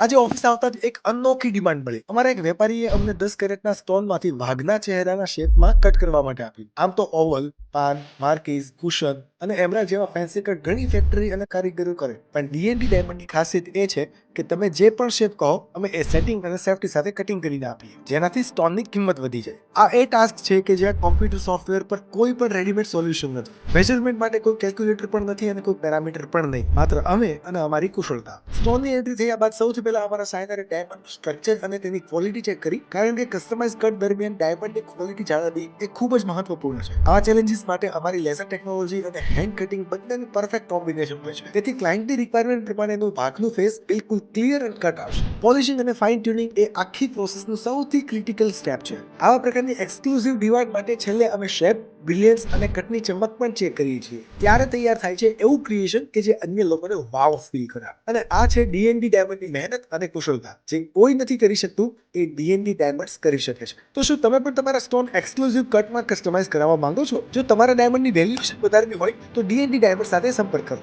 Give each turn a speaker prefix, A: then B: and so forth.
A: આજે ઓફિસ આવતા જ એક અનોખી ડિમાન્ડ મળી. અમારા એક વેપારીએ અમને 10 કેરેટના સ્ટોનમાંથી વાઘના ચહેરાના શેપમાં કટ કરવા માટે આપી. આમ તો ઓવલ, પાન, માર્કીઝ, કુશન અને એમરાલ્ડ જેવા ફેન્સી કટ ઘણી ફેક્ટરી અને કારીગરો કરે. પણ ડીએનડી ડાયમંડની ખાસિયત એ છે કે તમે જે પણ શેપ કહો અમે એ સેટિંગ અને સેફટી સાથે કટિંગ કરીને આપીએ, જેનાથી સ્ટોનની કિંમત વધી જાય. આ એ ટાસ્ક છે કે જ્યાં કોમ્પ્યુટર સોફ્ટવેર પર કોઈ પણ રેડીમેડ સોલ્યુશન નથી. મેજરમેન્ટ માટે કોઈ કેલ્ક્યુલેટર પણ નથી અને કોઈ પેરામીટર પણ નહીં. માત્ર અમે અને અમારી કુશળતા. સ્ટોનની એન્ટ્રી થયા બાદ સૌથી પહેલા અમારા સાયનરે ડાયમંડનું સ્ટ્રક્ચર અને તેની ક્વોલિટી ચેક કરી, કારણ કે કસ્ટમાઇઝ કટ દરમિયાન ડાયમંડની ક્વોલિટી જાળવવી એ ખૂબ જ મહત્વપૂર્ણ છે. આવા ચેલેન્જીસ માટે અમારી લેસર ટેકનોલોજી અને હેન્ડ કટિંગ બંનેનું પરફેક્ટ કોમ્બિનેશન હોય છે. તેથી ક્લાયન્ટની રિક્વાયરમેન્ટ પ્રમાણેનું ભાગનું ફેસ બિલકુલ ક્લિયર અને કટ આવશે. પોલિશિંગ અને ફાઇન ટ્યુનિંગ એ આખી પ્રોસેસનું સૌથી ક્રિટિકલ સ્ટેપ છે. આવા પ્રકારની એક્સક્લુઝિવ ડિમાન્ડ માટે છેલ્લે અમે શેપ, બ્રિલિયન્સ અને કટની ચમક પણ ચેક કરીએ છીએ. ત્યારે તૈયાર થાય છે એવું ક્રિએશન કે જે અન્ય લોકોને વાવ ફીલ કરાવે. અને આ છે ડીએનડી ડાયમંડની મહેનત અને કુશળતા. જે કોઈ નથી કરી શકતું એ ડીએનડી ડાયમંડ્સ કરી શકે છે. તો શું તમે પણ તમારા સ્ટોન એક્સક્લુઝિવ કટમાં કસ્ટમાઇઝ કરાવવા માંગો છો? જો તમારા ડાયમંડની વેલ્યુએશન વધારવી હોય તો ડીએનડી ડાયમંડ સાથે સંપર્ક કરો.